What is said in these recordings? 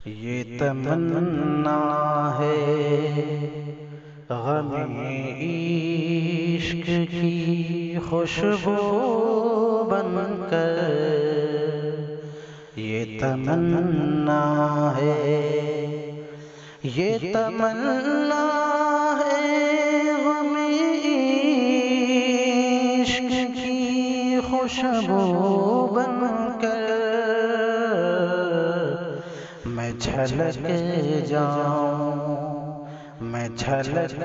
یہ تمنا ہے غم عشق کی خوشبو بن کر، یہ تمنا ہے، یہ تمنا ہے غم عشق کی خوشبو بن کر، میں جھلک جاؤں، میں جھلک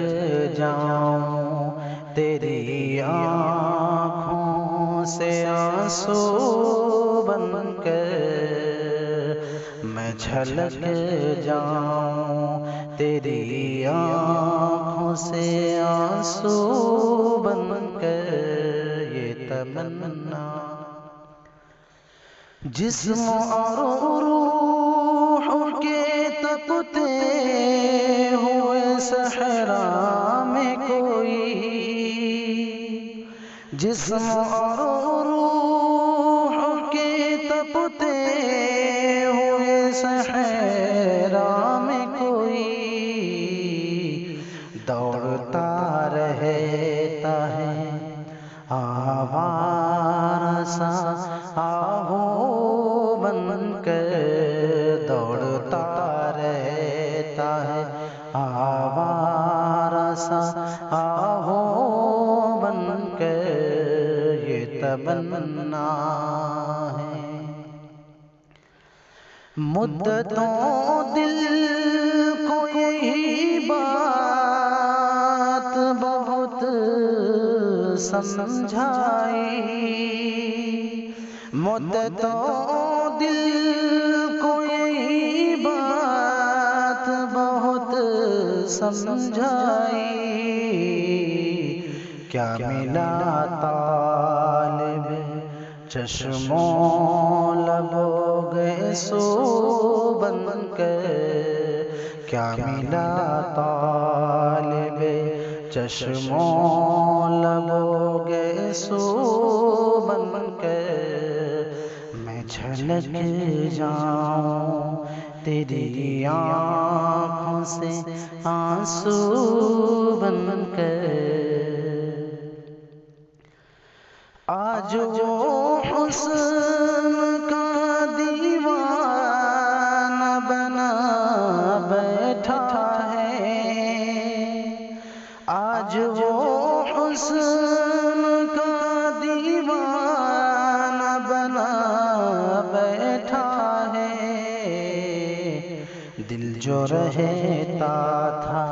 جاؤں تیری آنکھوں سے آنسو بن کر، میں جھلک جاؤں تیری آنکھوں سے آنسو بن کر، یہ تمنا جسم اور روح کے تپتے ہوئے صحرا میں کوئی، جسم اور روح کے تپتے ہوئے صحرا میں کوئی دوڑتا رہتا ہے آوارہ سا آہو بن کر، دوڑتا رہتا ہے آوارہ سا آہو بن کر، یہ تمنا ہے۔ مدتوں دل کو یہی بات بہت سمجھائی، مدتوں دل کو یہی بات بہت سمجھائی، کیا ملا طالب چشموں لبوں گیسو بن کر، کیا ملا طالب چشموں لبوں گیسو بن کر، میں جھلک جاؤں تیری آنکھوں سے آنسو بن کر، آج وہ حسن کا دیوانہ بنا بیٹھا ہے، آج وہ حسن کا دیوانہ بنا بیٹھا ہے، دل جو رہتا تھا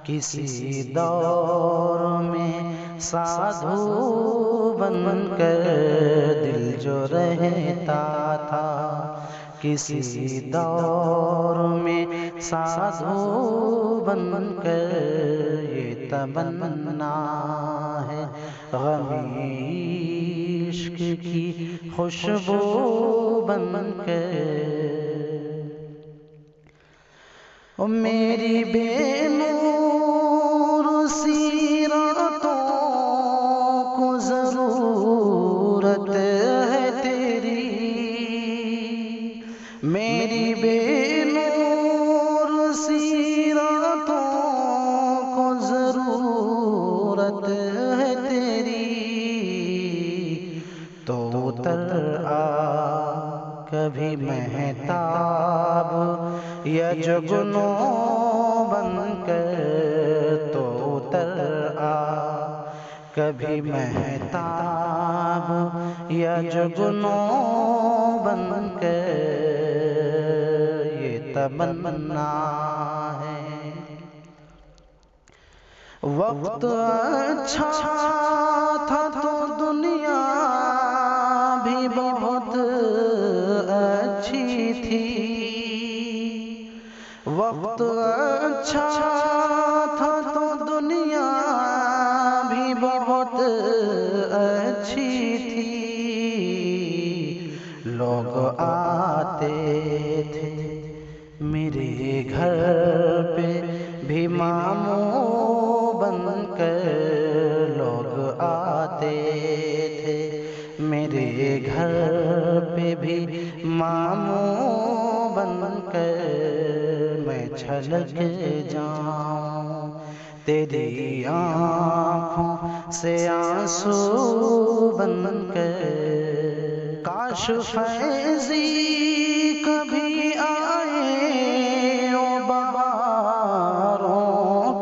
کسی دور میں سادھو بن کر، دل جو رہتا تھا کسی دور میں سادھو بن کر، یہ تمنا ہے غم عشق کی خوشبو بن کر، میری بے نور سیرتوں کو ضرورت ہے تیری، میری بے نور سیرتوں کو ضرورت ہے تیری، تو اتر آ کبھی مہتاب یا جگنوں بن کر، تو اتر آ کبھی مہتاب یا جگنوں بن کر، یہ تمنا ہے۔ وقت اچھا تھا تو دنیا بھی بہت اچھی تھی، وقت اچھا تھا تو دنیا بھی بہت اچھی تھی، لوگ آتے تھے میرے گھر پہ بھی ماموں بن کر، لوگ آتے تھے میرے گھر پہ بھی ماموں بن کر، چھلک جاؤں، تیری آنکھوں سے آنسو بن کر۔ کاش فیضی کبھی آئے او بہاروں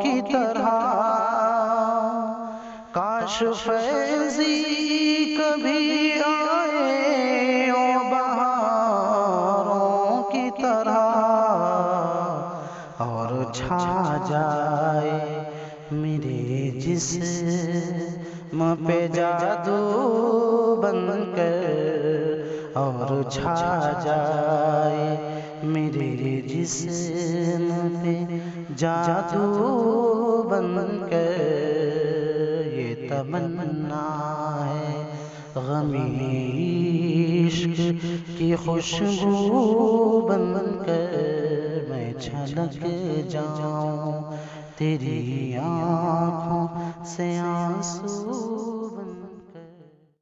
کی طرح، کاش فیضی کبھی آئے او بہاروں کی طرح، اور چھا جائے میرے جسم پہ جادو بن کر، اور چھا جائے میرے جسم پہ جادو بن کر۔ یہ تمنا ہے غمی عشق کی خوشبو بن کر، میں چھلک جاؤں تیری آنکھوں سے آنسو بن کر۔